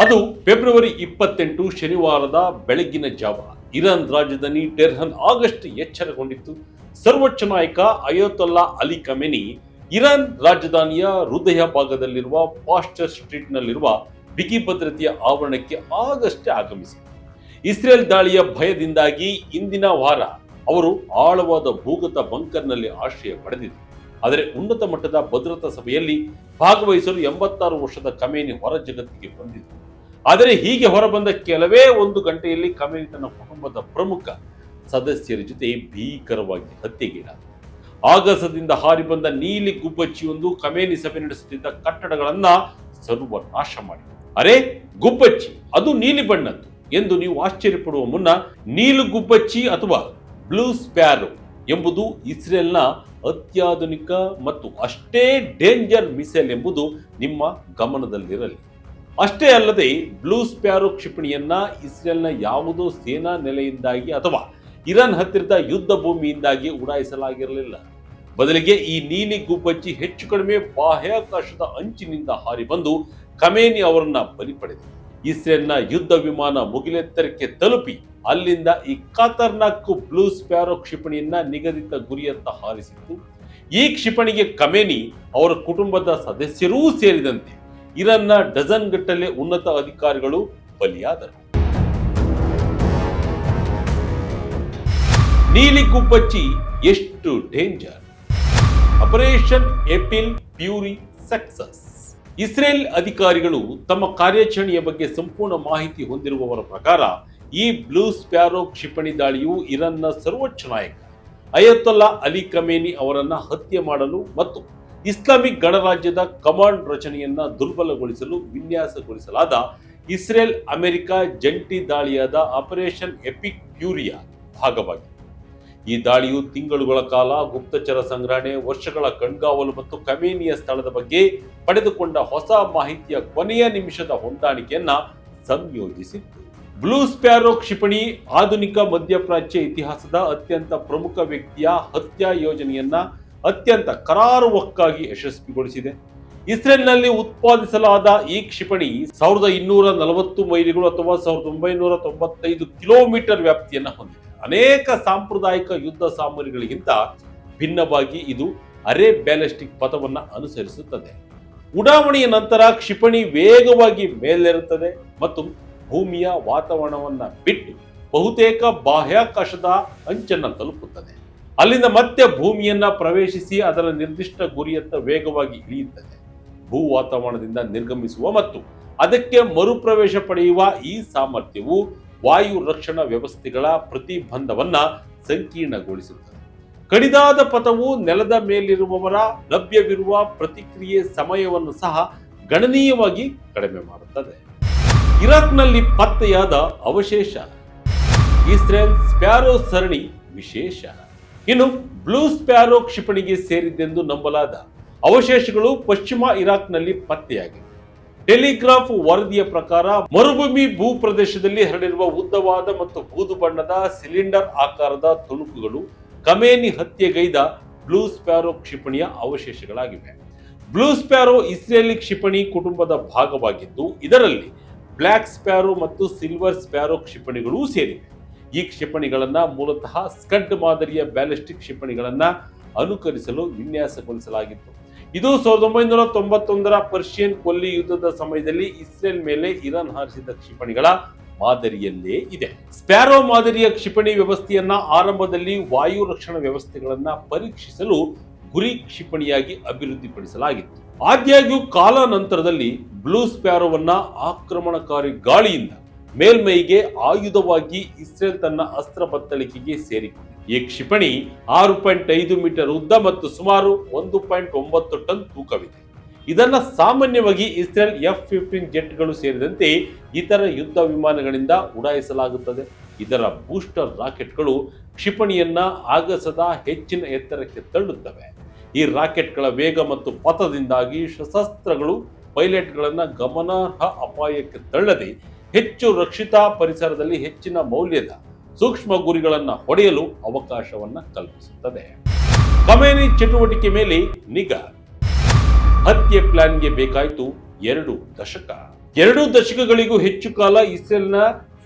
ಅದು ಫೆಬ್ರವರಿ 28 ಶನಿವಾರದ ಬೆಳಗಿನ ಜಾವ. ಇರಾನ್ ರಾಜಧಾನಿ ಟೆಹರಾನ್ ಆಗಸ್ಟ್ ಎಚ್ಚರಗೊಂಡಿತ್ತು. ಸರ್ವೋಚ್ಚ ನಾಯಕ ಅಯತೊಲ್ಲಾ ಅಲಿ ಖಮೇನಿ ಇರಾನ್ ರಾಜಧಾನಿಯ ಹೃದಯ ಭಾಗದಲ್ಲಿರುವ ಪಾಸ್ಟರ್ ಸ್ಟ್ರೀಟ್ನಲ್ಲಿರುವ ಬಿಗಿ ಭದ್ರತೆಯ ಆವರಣಕ್ಕೆ ಆಗಷ್ಟೇ ಆಗಮಿಸಿದರು. ಇಸ್ರೇಲ್ ದಾಳಿಯ ಭಯದಿಂದಾಗಿ ಇಂದಿನ ವಾರ ಅವರು ಆಳವಾದ ಭೂಗತ ಬಂಕರ್ನಲ್ಲಿ ಆಶ್ರಯ ಪಡೆದಿದ್ದರು. ಆದರೆ ಉನ್ನತ ಮಟ್ಟದ ಭದ್ರತಾ ಸಭೆಯಲ್ಲಿ ಭಾಗವಹಿಸಲು 86 ವರ್ಷದ ಖಮೇನಿ ಹೊರ ಜಗತ್ತಿಗೆ ಬಂದಿದ್ದರು. ಆದರೆ ಹೀಗೆ ಹೊರಬಂದ ಕೆಲವೇ ಒಂದು ಗಂಟೆಯಲ್ಲಿ ಖಮೇನಿ ತನ್ನ ಕುಟುಂಬದ ಪ್ರಮುಖ ಸದಸ್ಯರ ಜೊತೆ ಭೀಕರವಾಗಿ ಹತ್ಯೆಗೀಡಾದ. ಆಗಸದಿಂದ ಹಾರಿ ಬಂದ ನೀಲಿ ಗುಬ್ಬಚ್ಚಿಯೊಂದು ಖಮೇನಿ ಸಭೆ ನಡೆಸುತ್ತಿದ್ದ ಕಟ್ಟಡಗಳನ್ನ ಸರ್ವನಾಶ ಮಾಡಿದೆ. ಅರೆ, ಗುಬ್ಬಚ್ಚಿ ಅದು ನೀಲಿ ಬಣ್ಣದ್ದು ಎಂದು ನೀವು ಆಶ್ಚರ್ಯಪಡುವ ಮುನ್ನ, ನೀಲು ಗುಬ್ಬಚ್ಚಿ ಅಥವಾ ಬ್ಲೂ ಸ್ಪ್ಯಾರೋ ಎಂಬುದು ಇಸ್ರೇಲ್ನ ಅತ್ಯಾಧುನಿಕ ಮತ್ತು ಅಷ್ಟೇ ಡೇಂಜರ್ ಮಿಸೈಲ್ ಎಂಬುದು ನಿಮ್ಮ ಗಮನದಲ್ಲಿರಲಿ. ಅಷ್ಟೇ ಅಲ್ಲದೆ ಬ್ಲೂ ಸ್ಪ್ಯಾರೋ ಕ್ಷಿಪಣಿಯನ್ನ ಇಸ್ರೇಲ್ನ ಯಾವುದೋ ಸೇನಾ ನೆಲೆಯಿಂದಾಗಿ ಅಥವಾ ಇರಾನ್ ಹತ್ತಿರದ ಯುದ್ಧ ಭೂಮಿಯಿಂದಾಗಿ ಉಡಾಯಿಸಲಾಗಿರಲಿಲ್ಲ. ಬದಲಿಗೆ ಈ ನೀಲಿ ಗುಬ್ಬಚ್ಚಿ ಹೆಚ್ಚು ಕಡಿಮೆ ಬಾಹ್ಯಾಕಾಶದ ಅಂಚಿನಿಂದ ಹಾರಿ ಬಂದು ಖಮೇನಿ ಅವರನ್ನ ಬಲಿ ಪಡೆದಿದೆ. ಇಸ್ರೇಲ್ನ ಯುದ್ಧ ವಿಮಾನ ಮುಗಿಲೆತ್ತರಕ್ಕೆ ತಲುಪಿ ಅಲ್ಲಿಂದ ಈ ಖತರ್ನಾಕ್ ಬ್ಲೂ ಸ್ಪ್ಯಾರೋ ಕ್ಷಿಪಣಿಯನ್ನ ನಿಗದಿತ ಗುರಿಯತ್ತ ಹಾರಿಸಿತ್ತು. ಈ ಕ್ಷಿಪಣಿಗೆ ಖಮೇನಿ ಅವರ ಕುಟುಂಬದ ಸದಸ್ಯರೂ ಸೇರಿದಂತೆ ಇರಾನ್ನ ಡಜನ್ ಗಟ್ಟಲೆ ಉನ್ನತ ಅಧಿಕಾರಿಗಳು ಬಲಿಯಾದರು. ನೀಲಿ ಗುಬ್ಬಚ್ಚಿ ಎಷ್ಟು danger? Operation epic fury success. Israel ಅಧಿಕಾರಿಗಳು ತಮ್ಮ ಕಾರ್ಯಾಚರಣೆಯ ಬಗ್ಗೆ ಸಂಪೂರ್ಣ ಮಾಹಿತಿ ಹೊಂದಿರುವವರ ಪ್ರಕಾರ ಈ ಬ್ಲೂ ಸ್ಪ್ಯಾರೋ ಕ್ಷಿಪಣಿ ದಾಳಿಯು ಇರಾನ್ನ ಸರ್ವೋಚ್ಚ ನಾಯಕ ಅಯತೊಲ್ಲಾ ಅಲಿ ಖಮೇನಿ ಅವರನ್ನ ಹತ್ಯೆ ಮಾಡಲು ಮತ್ತು ಇಸ್ಲಾಮಿಕ್ ಗಣರಾಜ್ಯದ ಕಮಾಂಡ್ ರಚನೆಯನ್ನ ದುರ್ಬಲಗೊಳಿಸಲು ವಿನ್ಯಾಸಗೊಳಿಸಲಾದ ಇಸ್ರೇಲ್ ಅಮೆರಿಕ ಜಂಟಿ ದಾಳಿಯಾದ ಆಪರೇಷನ್ ಎಪಿಕ್ ಫ್ಯೂರಿಯ ಭಾಗವಾಗಿದೆ. ಈ ದಾಳಿಯು ತಿಂಗಳುಗಳ ಕಾಲ ಗುಪ್ತಚರ ಸಂಗ್ರಹಣೆ, ವರ್ಷಗಳ ಕಣ್ಗಾವಲು ಮತ್ತು ಖಮೇನಿಯ ಸ್ಥಳದ ಬಗ್ಗೆ ಪಡೆದುಕೊಂಡ ಹೊಸ ಮಾಹಿತಿಯ ಕೊನೆಯ ನಿಮಿಷದ ಹೊಂದಾಣಿಕೆಯನ್ನ ಸಂಯೋಜಿಸಿತ್ತು. ಬ್ಲೂ ಸ್ಪ್ಯಾರೋ ಕ್ಷಿಪಣಿ ಆಧುನಿಕ ಮಧ್ಯಪ್ರಾಚ್ಯ ಇತಿಹಾಸದ ಅತ್ಯಂತ ಪ್ರಮುಖ ವ್ಯಕ್ತಿಯ ಹತ್ಯಾ ಯೋಜನೆಯನ್ನ ಅತ್ಯಂತ ಕರಾರುವಕ್ಕಾಗಿ ಯಶಸ್ವಿಗೊಳಿಸಿದೆ. ಇಸ್ರೇಲ್ನಲ್ಲಿ ಉತ್ಪಾದಿಸಲಾದ ಈ ಕ್ಷಿಪಣಿ 1240 ಮೈಲಿಗಳು ಅಥವಾ 1995 ಕಿಲೋಮೀಟರ್ ವ್ಯಾಪ್ತಿಯನ್ನು ಹೊಂದಿದೆ. ಅನೇಕ ಸಾಂಪ್ರದಾಯಿಕ ಯುದ್ಧ ಸಾಮಗ್ರಿಗಳಿಗಿಂತ ಭಿನ್ನವಾಗಿ ಇದು ಅರೆ ಬ್ಯಾಲಿಸ್ಟಿಕ್ ಪಥವನ್ನು ಅನುಸರಿಸುತ್ತದೆ. ಉಡಾವಣೆಯ ನಂತರ ಕ್ಷಿಪಣಿ ವೇಗವಾಗಿ ಮೇಲೇರುತ್ತದೆ ಮತ್ತು ಭೂಮಿಯ ವಾತಾವರಣವನ್ನ ಬಿಟ್ಟು ಬಹುತೇಕ ಬಾಹ್ಯಾಕಾಶದ ಅಂಚನ್ನು ತಲುಪುತ್ತದೆ. ಅಲ್ಲಿಂದ ಮತ್ತೆ ಭೂಮಿಯನ್ನ ಪ್ರವೇಶಿಸಿ ಅದರ ನಿರ್ದಿಷ್ಟ ಗುರಿಯತ್ತ ವೇಗವಾಗಿ ಇಳಿಯುತ್ತದೆ. ಭೂ ವಾತಾವರಣದಿಂದ ನಿರ್ಗಮಿಸುವ ಮತ್ತು ಅದಕ್ಕೆ ಮರುಪ್ರವೇಶ ಪಡೆಯುವ ಈ ಸಾಮರ್ಥ್ಯವು ವಾಯು ರಕ್ಷಣಾ ವ್ಯವಸ್ಥೆಗಳ ಪ್ರತಿಬಂಧವನ್ನ ಸಂಕೀರ್ಣಗೊಳಿಸುತ್ತದೆ. ಕಡಿದಾದ ಪಥವು ನೆಲದ ಮೇಲಿರುವವರ ಲಭ್ಯವಿರುವ ಪ್ರತಿಕ್ರಿಯೆ ಸಮಯವನ್ನು ಸಹ ಗಣನೀಯವಾಗಿ ಕಡಿಮೆ ಮಾಡುತ್ತದೆ. ಇರಾಕ್ನಲ್ಲಿ ಪತ್ತೆಯಾದ ಅವಶೇಷ. ಇಸ್ರೇಲ್ ಸ್ಪ್ಯಾರೋ ಸರಣಿ ವಿಶೇಷ. ಇನ್ನು ಬ್ಲೂ ಸ್ಪ್ಯಾರೋ ಕ್ಷಿಪಣಿಗೆ ಸೇರಿದ್ದೆಂದು ನಂಬಲಾದ ಅವಶೇಷಗಳು ಪಶ್ಚಿಮ ಇರಾಕ್ನಲ್ಲಿ ಪತ್ತೆಯಾಗಿವೆ. ಟೆಲಿಗ್ರಾಫ್ ವರದಿಯ ಪ್ರಕಾರ ಮರುಭೂಮಿ ಭೂ ಪ್ರದೇಶದಲ್ಲಿ ಹರಡಿರುವ ಉದ್ದವಾದ ಮತ್ತು ಬೂದು ಬಣ್ಣದ ಸಿಲಿಂಡರ್ ಆಕಾರದ ತುಣುಕುಗಳು ಖಮೇನಿ ಹತ್ಯೆಗೈದ ಬ್ಲೂ ಸ್ಪ್ಯಾರೋ ಕ್ಷಿಪಣಿಯ ಅವಶೇಷಗಳಾಗಿವೆ. ಬ್ಲೂ ಸ್ಪ್ಯಾರೋ ಇಸ್ರೇಲಿ ಕ್ಷಿಪಣಿ ಕುಟುಂಬದ ಭಾಗವಾಗಿದ್ದು ಇದರಲ್ಲಿ ಬ್ಲ್ಯಾಕ್ ಸ್ಪ್ಯಾರೋ ಮತ್ತು ಸಿಲ್ವರ್ ಸ್ಪ್ಯಾರೋ ಕ್ಷಿಪಣಿಗಳೂ ಸೇರಿವೆ. ಈ ಕ್ಷಿಪಣಿಗಳನ್ನ ಮೂಲತಃ ಸ್ಕಡ್ ಮಾದರಿಯ ಬ್ಯಾಲಿಸ್ಟಿಕ್ ಕ್ಷಿಪಣಿಗಳನ್ನ ಅನುಕರಿಸಲು ವಿನ್ಯಾಸಗೊಳಿಸಲಾಗಿತ್ತು. ಇದು 1991ರ ಪರ್ಷಿಯನ್ ಕೊಲ್ಲಿ ಯುದ್ಧದ ಸಮಯದಲ್ಲಿ ಇಸ್ರೇಲ್ ಮೇಲೆ ಇರಾನ್ ಹಾರಿಸಿದ ಕ್ಷಿಪಣಿಗಳ ಮಾದರಿಯಲ್ಲೇ ಇದೆ. ಸ್ಪ್ಯಾರೋ ಮಾದರಿಯ ಕ್ಷಿಪಣಿ ವ್ಯವಸ್ಥೆಯನ್ನ ಆರಂಭದಲ್ಲಿ ವಾಯು ರಕ್ಷಣಾ ವ್ಯವಸ್ಥೆಗಳನ್ನ ಪರೀಕ್ಷಿಸಲು ಗುರಿ ಕ್ಷಿಪಣಿಯಾಗಿ ಅಭಿವೃದ್ಧಿಪಡಿಸಲಾಗಿತ್ತು. ಆದಾಗ್ಯೂ ಕಾಲಾನಂತರದಲ್ಲಿ ಬ್ಲೂ ಸ್ಪ್ಯಾರೋವನ್ನ ಆಕ್ರಮಣಕಾರಿ ಗಾಳಿಯಿಂದ ಮೇಲ್ಮೈಗೆ ಆಯುಧವಾಗಿ ಇಸ್ರೇಲ್ ತನ್ನ ಅಸ್ತ್ರ ಬತ್ತಳಿಕೆಗೆ ಸೇರಿಕೊಂಡಿದೆ. ಈ ಕ್ಷಿಪಣಿ 6.5 ಮೀಟರ್ ಉದ್ದ ಮತ್ತು ಸುಮಾರು 1.9 ಟನ್ ತೂಕವಿದೆ. ಇದನ್ನ ಸಾಮಾನ್ಯವಾಗಿ ಇಸ್ರೇಲ್ F-15 ಜೆಟ್ಗಳು ಸೇರಿದಂತೆ ಇತರ ಯುದ್ಧ ವಿಮಾನಗಳಿಂದ ಉಡಾಯಿಸಲಾಗುತ್ತದೆ. ಇದರ ಬೂಸ್ಟರ್ ರಾಕೆಟ್ಗಳು ಕ್ಷಿಪಣಿಯನ್ನ ಆಗಸದ ಹೆಚ್ಚಿನ ಎತ್ತರಕ್ಕೆ ತಳ್ಳುತ್ತವೆ. ಈ ರಾಕೆಟ್ಗಳ ವೇಗ ಮತ್ತು ಪಥದಿಂದಾಗಿ ಸಶಸ್ತ್ರಗಳು ಪೈಲಟ್ಗಳನ್ನ ಗಮನಾರ್ಹ ಅಪಾಯಕ್ಕೆ ತಳ್ಳದೆ ಹೆಚ್ಚು ರಕ್ಷಿತ ಪರಿಸರದಲ್ಲಿ ಹೆಚ್ಚಿನ ಮೌಲ್ಯದ ಸೂಕ್ಷ್ಮ ಗುರಿಗಳನ್ನು ಹೊಡೆಯಲು ಅವಕಾಶವನ್ನ ಕಲ್ಪಿಸುತ್ತದೆ. ಖಮೇನಿ ಚಟುವಟಿಕೆ ಮೇಲೆ ನಿಗಾ. ಹತ್ಯೆ ಪ್ಲಾನ್ಗೆ ಬೇಕಾಯಿತು 2 ದಶಕ. 2 ದಶಕಗಳಿಗೂ ಹೆಚ್ಚು ಕಾಲ ಇಸ್ರೇಲ್ನ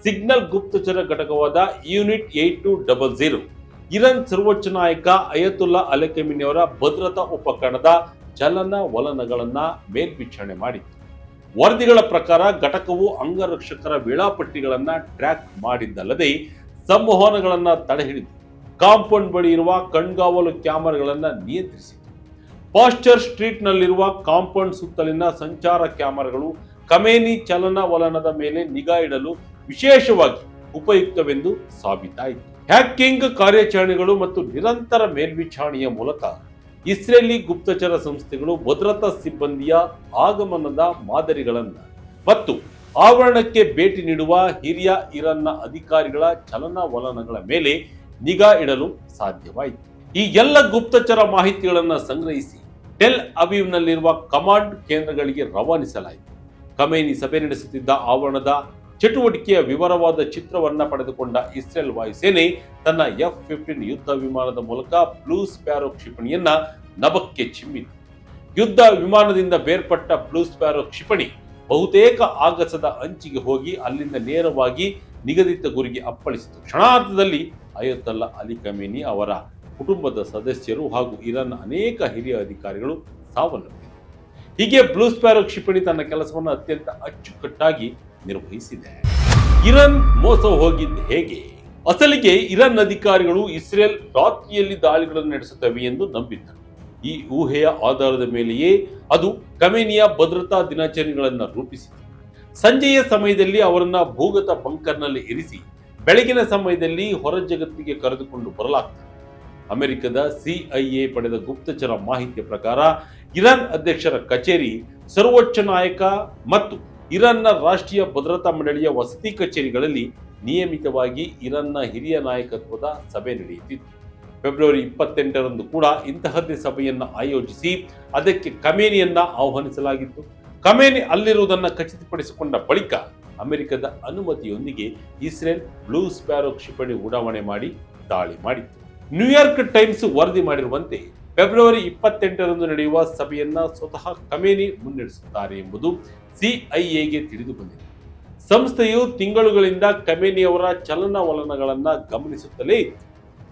ಸಿಗ್ನಲ್ ಗುಪ್ತಚರ ಘಟಕವಾದ ಯೂನಿಟ್ 8200 ಇರಾನ್ ಸರ್ವೋಚ್ಚ ನಾಯಕ ಅಯತುಲ್ಲಾ ಅಲಿ ಖಮೇನಿ ಅವರ ಭದ್ರತಾ ಉಪಕರಣದ ಚಲನವಲನಗಳನ್ನ ಮೇಲ್ವಿಚಾರಣೆ ಮಾಡಿತ್ತು. ವರದಿಗಳ ಪ್ರಕಾರ ಘಟಕವು ಅಂಗರಕ್ಷಕರ ವೇಳಾಪಟ್ಟಿಗಳನ್ನ ಟ್ರ್ಯಾಕ್ ಮಾಡಿದ್ದಲ್ಲದೆ ಸಂವಹನಗಳನ್ನ ತಡೆಹಿಡಿದು ಕಾಂಪೌಂಡ್ ಬಳಿ ಇರುವ ಕಣ್ಗಾವಲು ಕ್ಯಾಮೆರಾಗಳನ್ನ ನಿಯಂತ್ರಿಸಿತು. ಪಾಸ್ಚರ್ ಸ್ಟ್ರೀಟ್ ನಲ್ಲಿರುವ ಕಾಂಪೌಂಡ್ ಸುತ್ತಲಿನ ಸಂಚಾರ ಕ್ಯಾಮೆರಾಗಳು ಖಮೇನಿ ಚಲನವಲನದ ಮೇಲೆ ನಿಗಾ ಇಡಲು ವಿಶೇಷವಾಗಿ ಉಪಯುಕ್ತವೆಂದು ಸಾಬೀತಾಯಿತು. ಹ್ಯಾಕಿಂಗ್ ಕಾರ್ಯಾಚರಣೆಗಳು ಮತ್ತು ನಿರಂತರ ಮೇಲ್ವಿಚಾರಣೆಯ ಮೂಲಕ ಇಸ್ರೇಲಿ ಗುಪ್ತಚರ ಸಂಸ್ಥೆಗಳು ಭದ್ರತಾ ಸಿಬ್ಬಂದಿಯ ಆಗಮನದ ಮಾದರಿಗಳನ್ನು ಮತ್ತು ಆವರಣಕ್ಕೆ ಭೇಟಿ ನೀಡುವ ಹಿರಿಯ ಇರಾನ್ನ ಅಧಿಕಾರಿಗಳ ಚಲನವಲನಗಳ ಮೇಲೆ ನಿಗಾ ಇಡಲು ಸಾಧ್ಯವಾಯಿತು. ಈ ಎಲ್ಲ ಗುಪ್ತಚರ ಮಾಹಿತಿಗಳನ್ನು ಸಂಗ್ರಹಿಸಿ ಟೆಲ್ ಅವೀವ್ನಲ್ಲಿರುವ ಕಮಾಂಡ್ ಕೇಂದ್ರಗಳಿಗೆ ರವಾನಿಸಲಾಯಿತು. ಖಮೇನಿ ಸಭೆ ನಡೆಸುತ್ತಿದ್ದ ಆವರಣದ ಚಟುವಟಿಕೆಯ ವಿವರವಾದ ಚಿತ್ರವನ್ನ ಪಡೆದುಕೊಂಡ ಇಸ್ರೇಲ್ ವಾಯುಸೇನೆ ತನ್ನ F-15 ಯುದ್ಧ ವಿಮಾನದ ಮೂಲಕ ಬ್ಲೂ ಸ್ಪ್ಯಾರೋ ಕ್ಷಿಪಣಿಯನ್ನ ನಭಕ್ಕೆ ಚಿಮ್ಮಿತು. ಯುದ್ಧ ವಿಮಾನದಿಂದ ಬೇರ್ಪಟ್ಟ ಬ್ಲೂ ಸ್ಪ್ಯಾರೋ ಕ್ಷಿಪಣಿ ಬಹುತೇಕ ಆಗಸದ ಅಂಚಿಗೆ ಹೋಗಿ ಅಲ್ಲಿಂದ ನೇರವಾಗಿ ನಿಗದಿತ ಗುರಿಗೆ ಅಪ್ಪಳಿಸಿತು. ಕ್ಷಣಾರ್ಧದಲ್ಲಿ ಅಯತುಲ್ಲಾ ಅಲಿ ಖಮೇನಿ ಅವರ ಕುಟುಂಬದ ಸದಸ್ಯರು ಹಾಗೂ ಇರಾನ್ನ ಅನೇಕ ಹಿರಿಯ ಅಧಿಕಾರಿಗಳು ಸಾವನ್ನಪ್ಪಿದರು. ಹೀಗೆ ಬ್ಲೂ ಸ್ಪ್ಯಾರೋ ಕ್ಷಿಪಣಿ ತನ್ನ ಕೆಲಸವನ್ನು ಅತ್ಯಂತ ಅಚ್ಚುಕಟ್ಟಾಗಿ ನಿರ್ವಹಿಸಿದೆ. ಇರಾನ್ ಮೋಸ ಹೋಗಿದ್ದು ಹೇಗೆ? ಅಸಲಿಗೆ ಇರಾನ್ ಅಧಿಕಾರಿಗಳು ಇಸ್ರೇಲ್ ರಾತ್ರಿಯಲ್ಲಿ ದಾಳಿಗಳನ್ನು ನಡೆಸುತ್ತವೆ ಎಂದು ನಂಬಿದ್ದರು. ಈ ಊಹೆಯ ಆಧಾರದ ಮೇಲೆಯೇ ಅದು ಖಮೇನಿಯ ಭದ್ರತಾ ದಿನಾಚರಣೆಗಳನ್ನು ರೂಪಿಸಿತು. ಸಂಜೆಯ ಸಮಯದಲ್ಲಿ ಅವರನ್ನ ಭೂಗತ ಬಂಕರ್ನಲ್ಲಿ ಇರಿಸಿ ಬೆಳಗಿನ ಸಮಯದಲ್ಲಿ ಹೊರ ಜಗತ್ತಿಗೆ ಕರೆದುಕೊಂಡು ಬರಲಾಗ್ತದೆ. ಅಮೆರಿಕದ CIA ಪಡೆದ ಗುಪ್ತಚರ ಮಾಹಿತಿಯ ಪ್ರಕಾರ ಇರಾನ್ ಅಧ್ಯಕ್ಷರ ಕಚೇರಿ, ಸರ್ವೋಚ್ಚ ನಾಯಕ ಮತ್ತು ಇರಾನ್ನ ರಾಷ್ಟ್ರೀಯ ಭದ್ರತಾ ಮಂಡಳಿಯ ವಸತಿ ಕಚೇರಿಗಳಲ್ಲಿ ನಿಯಮಿತವಾಗಿ ಇರಾನ್ನ ಹಿರಿಯ ನಾಯಕತ್ವದ ಸಭೆ ನಡೆಯುತ್ತಿತ್ತು. ಫೆಬ್ರವರಿ 28ರಂದು ಕೂಡ ಇಂತಹದ್ದೇ ಸಭೆಯನ್ನು ಆಯೋಜಿಸಿ ಅದಕ್ಕೆ ಖಮೇನಿಯನ್ನ ಆಹ್ವಾನಿಸಲಾಗಿತ್ತು. ಖಮೇನಿ ಅಲ್ಲಿರುವುದನ್ನು ಖಚಿತಪಡಿಸಿಕೊಂಡ ಬಳಿಕ ಅಮೆರಿಕದ ಅನುಮತಿಯೊಂದಿಗೆ ಇಸ್ರೇಲ್ ಬ್ಲೂ ಸ್ಪ್ಯಾರೋ ಕ್ಷಿಪಣಿ ಉಡಾವಣೆ ಮಾಡಿ ದಾಳಿ ಮಾಡಿತ್ತು. ನ್ಯೂಯಾರ್ಕ್ ಟೈಮ್ಸ್ ವರದಿ ಮಾಡಿರುವಂತೆ ಫೆಬ್ರವರಿ 28ರಂದು ನಡೆಯುವ ಸಭೆಯನ್ನ ಸ್ವತಃ ಖಮೇನಿ ಮುನ್ನಡೆಸುತ್ತಾರೆ ಎಂಬುದು CIAಗೆ ತಿಳಿದು ಬಂದಿದೆ. ಸಂಸ್ಥೆಯು ತಿಂಗಳುಗಳಿಂದ ಖಮೇನಿ ಅವರ ಚಲನವಲನಗಳನ್ನ ಗಮನಿಸುತ್ತಲೇ ಇತ್ತು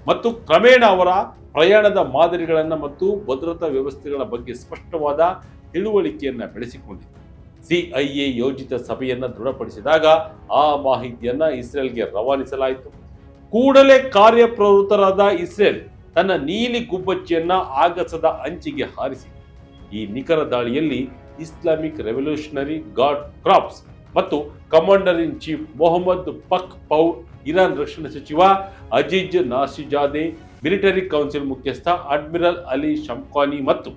ಮತ್ತು ಕ್ರಮೇಣ ಅವರ ಪ್ರಯಾಣದ ಮಾದರಿಗಳನ್ನು ಮತ್ತು ಭದ್ರತಾ ವ್ಯವಸ್ಥೆಗಳ ಬಗ್ಗೆ ಸ್ಪಷ್ಟವಾದ ತಿಳುವಳಿಕೆಯನ್ನ ಬೆಳೆಸಿಕೊಂಡಿತು. CIA ಯೋಜಿತ ಸಭೆಯನ್ನ ದೃಢಪಡಿಸಿದಾಗ ಆ ಮಾಹಿತಿಯನ್ನ ಇಸ್ರೇಲ್ಗೆ ರವಾನಿಸಲಾಯಿತು. ಕೂಡಲೇ ಕಾರ್ಯಪ್ರವೃತ್ತರಾದ ಇಸ್ರೇಲ್ ತನ್ನ ನೀಲಿ ಗುಬ್ಬಚ್ಚಿಯನ್ನ ಆಗಸದ ಅಂಚಿಗೆ ಹಾರಿಸಿ ಈ ನಿಖರ ದಾಳಿಯಲ್ಲಿ ಇಸ್ಲಾಮಿಕ್ ರೆವಲ್ಯೂಷನರಿ ಗಾರ್ಡ್ ಕ್ರಾಪ್ಸ್ ಮತ್ತು commander in chief Mohammad Pour, Iran ರಕ್ಷಣಾ ಸಚಿವ ಅಜೀಜ್ ನಾಸಿಜಾದೆ, ಮಿಲಿಟರಿ ಕೌನ್ಸಿಲ್ ಮುಖ್ಯಸ್ಥ ಅಡ್ಮಿರಲ್ ಅಲಿ ಶಮ್ಖಾನಿ ಮತ್ತು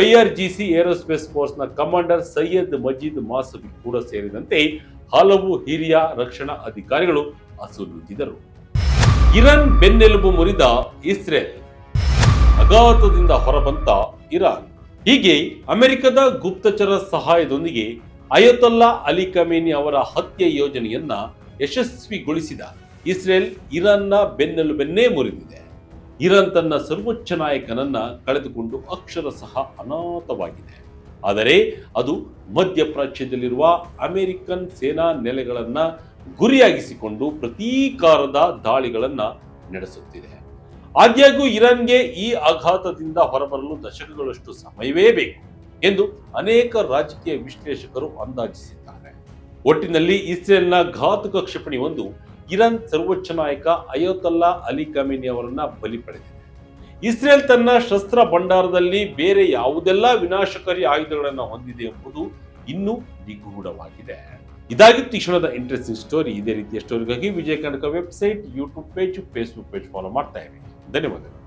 IRGC ಏರೋಸ್ಪೇಸ್ ಫೋರ್ಸ್ನ ಕಮಾಂಡರ್ ಸೈಯದ್ ಮಜೀದ್ ಮಾಸವಿ ಕೂಡ ಸೇರಿದಂತೆ ಹಲವು ಹಿರಿಯ ರಕ್ಷಣಾ ಅಧಿಕಾರಿಗಳು ಅಸುನೀಗಿದರು. ಇರಾನ್ ಬೆನ್ನೆಲುಬು ಮುರಿದ ಇಸ್ರೇಲ್, ಅಘಾತದಿಂದ ಹೊರಬಂತ ಇರಾನ್. ಹೀಗೆ ಅಮೆರಿಕದ ಗುಪ್ತಚರ ಸಹಾಯದೊಂದಿಗೆ ಅಯತುಲ್ಲಾ ಅಲಿ ಖಮೇನಿ ಅವರ ಹತ್ಯೆ ಯೋಜನೆಯನ್ನ ಯಶಸ್ವಿಗೊಳಿಸಿದ ಇಸ್ರೇಲ್ ಇರಾನ್ನ ಬೆನ್ನೆಲುಬನ್ನೇ ಮುರಿದಿದೆ. ಇರಾನ್ ತನ್ನ ಸರ್ವೋಚ್ಚ ನಾಯಕನನ್ನ ಕಳೆದುಕೊಂಡು ಅಕ್ಷರಶಃ ಅನಾಥವಾಗಿದೆ. ಆದರೆ ಅದು ಮಧ್ಯಪ್ರಾಚ್ಯದಲ್ಲಿರುವ ಅಮೆರಿಕನ್ ಸೇನಾ ನೆಲೆಗಳನ್ನ ಗುರಿಯಾಗಿಸಿಕೊಂಡು ಪ್ರತೀಕಾರದ ದಾಳಿಗಳನ್ನ ನಡೆಸುತ್ತಿದೆ. ಆದಾಗ್ಯೂ ಇರಾನ್ಗೆ ಈ ಆಘಾತದಿಂದ ಹೊರಬರಲು ದಶಕಗಳಷ್ಟು ಸಮಯವೇ ಬೇಕು ಎಂದು ಅನೇಕ ರಾಜಕೀಯ ವಿಶ್ಲೇಷಕರು ಅಂದಾಜಿಸಿದ್ದಾರೆ. ಒಟ್ಟಿನಲ್ಲಿ ಇಸ್ರೇಲ್ನ ಘಾತುಕ ಕ್ಷಿಪಣಿ ಒಂದು ಇರಾನ್ ಸರ್ವೋಚ್ಚ ನಾಯಕ ಅಯತುಲ್ಲಾ ಅಲಿ ಖಮೇನಿ ಅವರನ್ನ ಬಲಿ ಪಡೆದಿದೆ. ಇಸ್ರೇಲ್ ತನ್ನ ಶಸ್ತ್ರ ಭಂಡಾರದಲ್ಲಿ ಬೇರೆ ಯಾವುದೆಲ್ಲ ವಿನಾಶಕಾರಿ ಆಯುಧಗಳನ್ನು ಹೊಂದಿದೆ ಎಂಬುದು ಇನ್ನೂ ನಿಗೂಢವಾಗಿದೆ. ಇದಾಗಿತ್ತು ಈ ಕ್ಷಣದ ಇಂಟ್ರೆಸ್ಟಿಂಗ್ ಸ್ಟೋರಿ. ಇದೇ ರೀತಿಯ ಸ್ಟೋರಿಗಾಗಿ Vijaya Kanaka website, YouTube page, Facebook page follow ಮಾಡ್ತಾ ಇರಿ. ಧನ್ಯವಾದಗಳು.